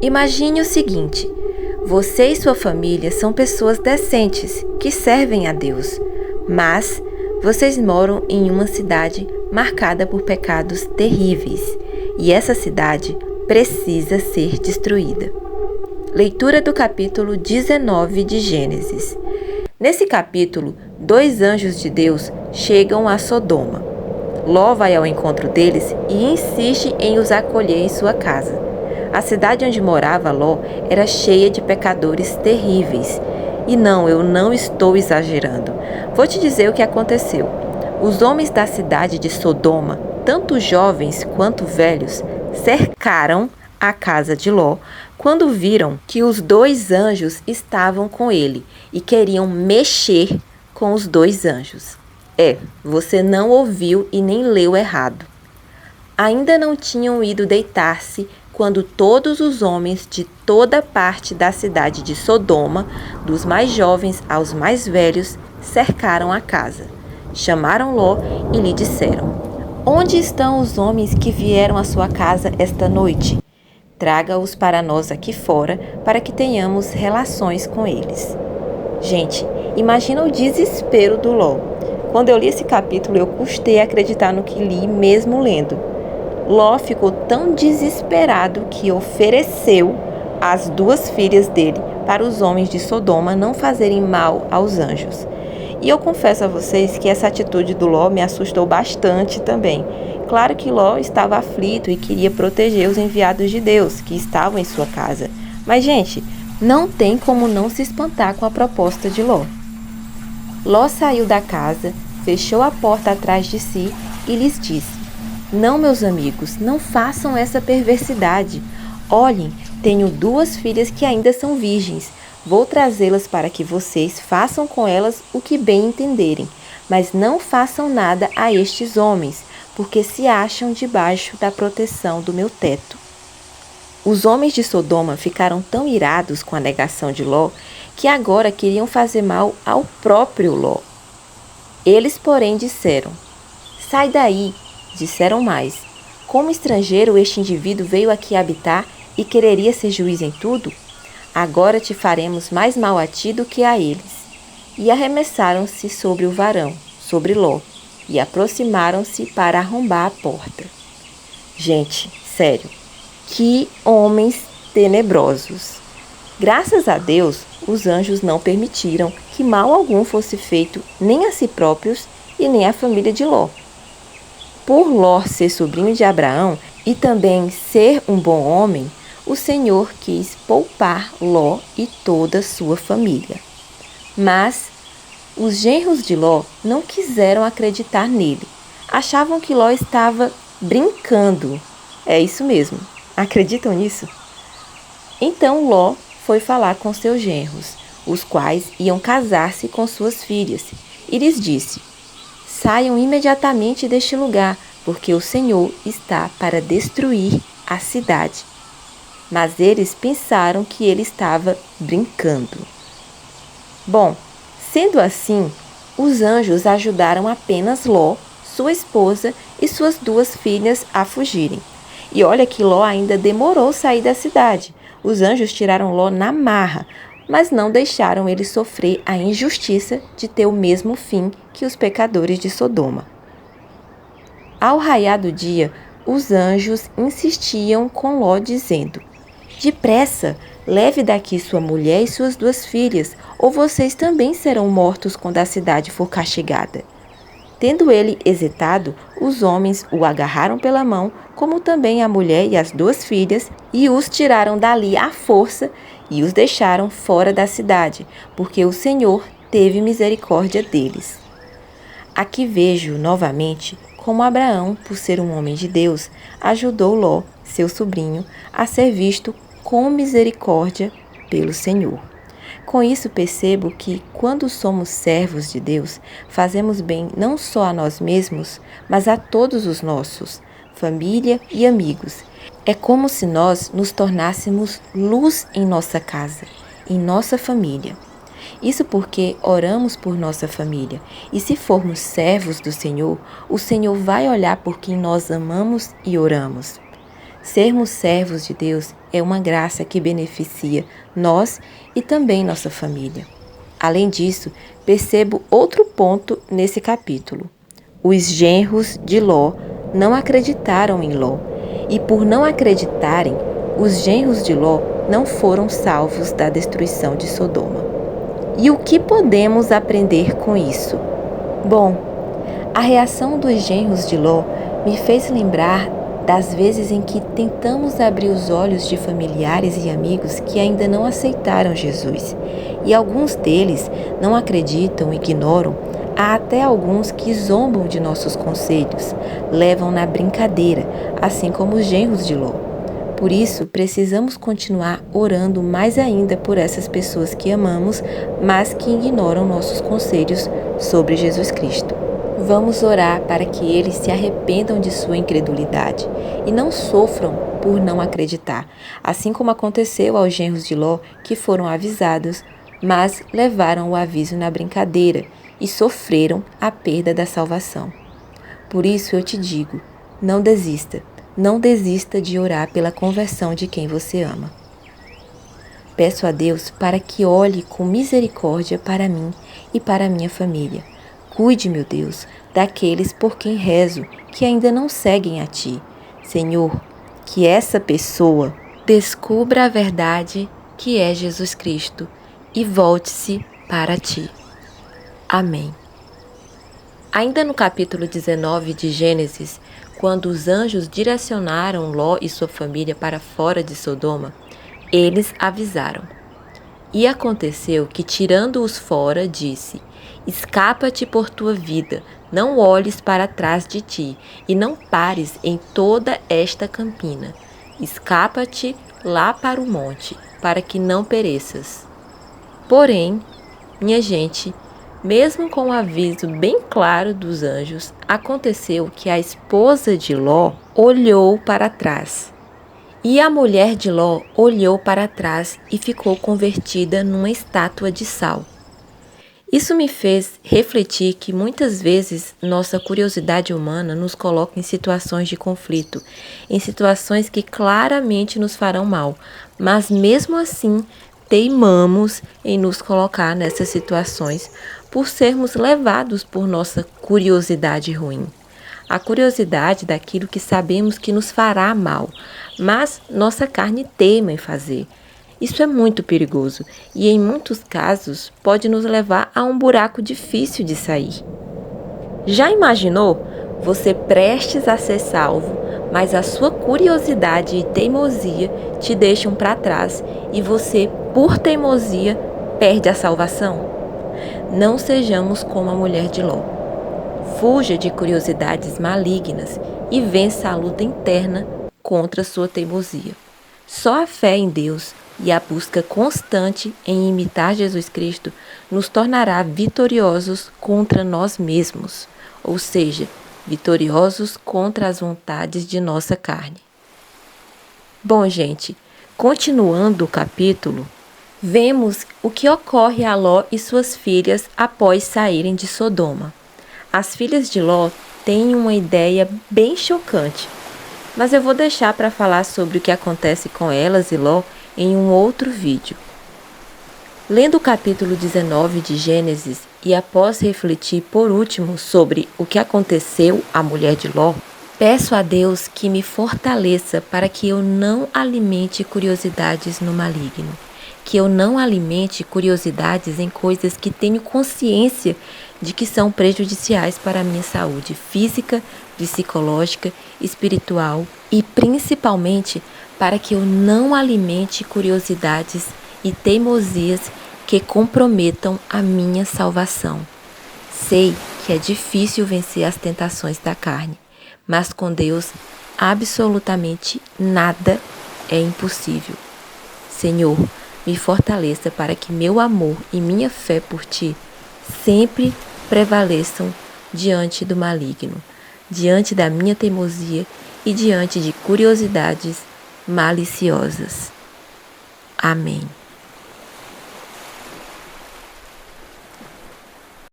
Imagine o seguinte: você e sua família são pessoas decentes que servem a Deus, mas vocês moram em uma cidade marcada por pecados terríveis e essa cidade precisa ser destruída. Leitura do capítulo 19 de Gênesis. Nesse capítulo, 2 anjos de Deus chegam a Sodoma. Ló vai ao encontro deles e insiste em os acolher em sua casa. A cidade onde morava Ló era cheia de pecadores terríveis. E não, eu não estou exagerando. Vou te dizer o que aconteceu. Os homens da cidade de Sodoma, tanto jovens quanto velhos, cercaram a casa de Ló quando viram que os 2 anjos estavam com ele e queriam mexer com os 2 anjos. Você não ouviu e nem leu errado. Ainda não tinham ido deitar-se quando todos os homens de toda parte da cidade de Sodoma, dos mais jovens aos mais velhos, cercaram a casa. Chamaram Ló e lhe disseram: "Onde estão os homens que vieram à sua casa esta noite? Traga-os para nós aqui fora, para que tenhamos relações com eles." Gente, imagina o desespero do Ló. Quando eu li esse capítulo, eu custei acreditar no que li mesmo lendo. Ló ficou tão desesperado que ofereceu as 2 filhas dele para os homens de Sodoma não fazerem mal aos anjos. E eu confesso a vocês que essa atitude do Ló me assustou bastante também. Claro que Ló estava aflito e queria proteger os enviados de Deus que estavam em sua casa. Mas, gente, não tem como não se espantar com a proposta de Ló. Ló saiu da casa, fechou a porta atrás de si e lhes disse: "Não, meus amigos, não façam essa perversidade. Olhem, tenho 2 filhas que ainda são virgens. Vou trazê-las para que vocês façam com elas o que bem entenderem. Mas não façam nada a estes homens, porque se acham debaixo da proteção do meu teto." Os homens de Sodoma ficaram tão irados com a negação de Ló que agora queriam fazer mal ao próprio Ló. Eles, porém, disseram: "Sai daí." Disseram mais: "Como estrangeiro, este indivíduo veio aqui habitar e quereria ser juiz em tudo? Agora te faremos mais mal a ti do que a eles." E arremessaram-se sobre o varão, sobre Ló, e aproximaram-se para arrombar a porta. Gente, sério, que homens tenebrosos! Graças a Deus, os anjos não permitiram que mal algum fosse feito nem a si próprios e nem à família de Ló. Por Ló ser sobrinho de Abraão e também ser um bom homem, o Senhor quis poupar Ló e toda a sua família. Mas os genros de Ló não quiseram acreditar nele. Achavam que Ló estava brincando. É isso mesmo. Acreditam nisso? Então Ló foi falar com seus genros, os quais iam casar-se com suas filhas, e lhes disse: "Saiam imediatamente deste lugar, porque o Senhor está para destruir a cidade." Mas eles pensaram que ele estava brincando. Bom, sendo assim, os anjos ajudaram apenas Ló, sua esposa e suas 2 filhas a fugirem. E olha que Ló ainda demorou sair da cidade. Os anjos tiraram Ló na marra, mas não deixaram ele sofrer a injustiça de ter o mesmo fim que os pecadores de Sodoma. Ao raiar do dia, os anjos insistiam com Ló, dizendo: "Depressa, leve daqui sua mulher e suas 2 filhas, ou vocês também serão mortos quando a cidade for castigada." Tendo ele hesitado, os homens o agarraram pela mão, como também a mulher e as 2 filhas, e os tiraram dali à força e os deixaram fora da cidade, porque o Senhor teve misericórdia deles. Aqui vejo, novamente, como Abraão, por ser um homem de Deus, ajudou Ló, seu sobrinho, a ser visto com misericórdia pelo Senhor. Com isso percebo que, quando somos servos de Deus, fazemos bem não só a nós mesmos, mas a todos os nossos, família e amigos. É como se nós nos tornássemos luz em nossa casa, em nossa família. Isso porque oramos por nossa família, e se formos servos do Senhor, o Senhor vai olhar por quem nós amamos e oramos. Sermos servos de Deus é uma graça que beneficia nós e também nossa família. Além disso, percebo outro ponto nesse capítulo. Os genros de Ló não acreditaram em Ló, e por não acreditarem, os genros de Ló não foram salvos da destruição de Sodoma. E o que podemos aprender com isso? Bom, a reação dos genros de Ló me fez lembrar das vezes em que tentamos abrir os olhos de familiares e amigos que ainda não aceitaram Jesus. E alguns deles não acreditam, ignoram. Há até alguns que zombam de nossos conselhos, levam na brincadeira, assim como os genros de Ló. Por isso, precisamos continuar orando mais ainda por essas pessoas que amamos, mas que ignoram nossos conselhos sobre Jesus Cristo. Vamos orar para que eles se arrependam de sua incredulidade e não sofram por não acreditar, assim como aconteceu aos genros de Ló, que foram avisados, mas levaram o aviso na brincadeira e sofreram a perda da salvação. Por isso eu te digo, não desista de orar pela conversão de quem você ama. Peço a Deus para que olhe com misericórdia para mim e para a minha família. Cuide, meu Deus, daqueles por quem rezo, que ainda não seguem a Ti. Senhor, que essa pessoa descubra a verdade que é Jesus Cristo e volte-se para Ti. Amém. Ainda no capítulo 19 de Gênesis, quando os anjos direcionaram Ló e sua família para fora de Sodoma, eles avisaram. E aconteceu que, tirando-os fora, disse: Escapa-te por tua vida, não olhes para trás de ti, e não pares em toda esta campina. Escapa-te lá para o monte, para que não pereças. Porém, minha gente, mesmo com o aviso bem claro dos anjos, aconteceu que a esposa de Ló olhou para trás. E a mulher de Ló olhou para trás e ficou convertida numa estátua de sal. Isso me fez refletir que muitas vezes nossa curiosidade humana nos coloca em situações de conflito, em situações que claramente nos farão mal, mas mesmo assim teimamos em nos colocar nessas situações por sermos levados por nossa curiosidade ruim. A curiosidade daquilo que sabemos que nos fará mal, mas nossa carne teima em fazer. Isso é muito perigoso e, em muitos casos, pode nos levar a um buraco difícil de sair. Já imaginou você prestes a ser salvo, mas a sua curiosidade e teimosia te deixam para trás e você, por teimosia, perde a salvação? Não sejamos como a mulher de Ló. Fuja de curiosidades malignas e vença a luta interna contra sua teimosia. Só a fé em Deus e a busca constante em imitar Jesus Cristo nos tornará vitoriosos contra nós mesmos, ou seja, vitoriosos contra as vontades de nossa carne. Bom, gente, continuando o capítulo, vemos o que ocorre a Ló e suas filhas após saírem de Sodoma. As filhas de Ló têm uma ideia bem chocante, mas eu vou deixar para falar sobre o que acontece com elas e Ló em um outro vídeo. Lendo o capítulo 19 de Gênesis e após refletir por último sobre o que aconteceu à mulher de Ló, peço a Deus que me fortaleça para que eu não alimente curiosidades no maligno, que eu não alimente curiosidades em coisas que tenho consciência de que são prejudiciais para a minha saúde física, psicológica, espiritual e principalmente para que eu não alimente curiosidades e teimosias que comprometam a minha salvação. Sei que é difícil vencer as tentações da carne, mas com Deus absolutamente nada é impossível. Senhor, me fortaleça para que meu amor e minha fé por Ti sempre prevaleçam diante do maligno, diante da minha teimosia e diante de curiosidades maliciosas. Amém.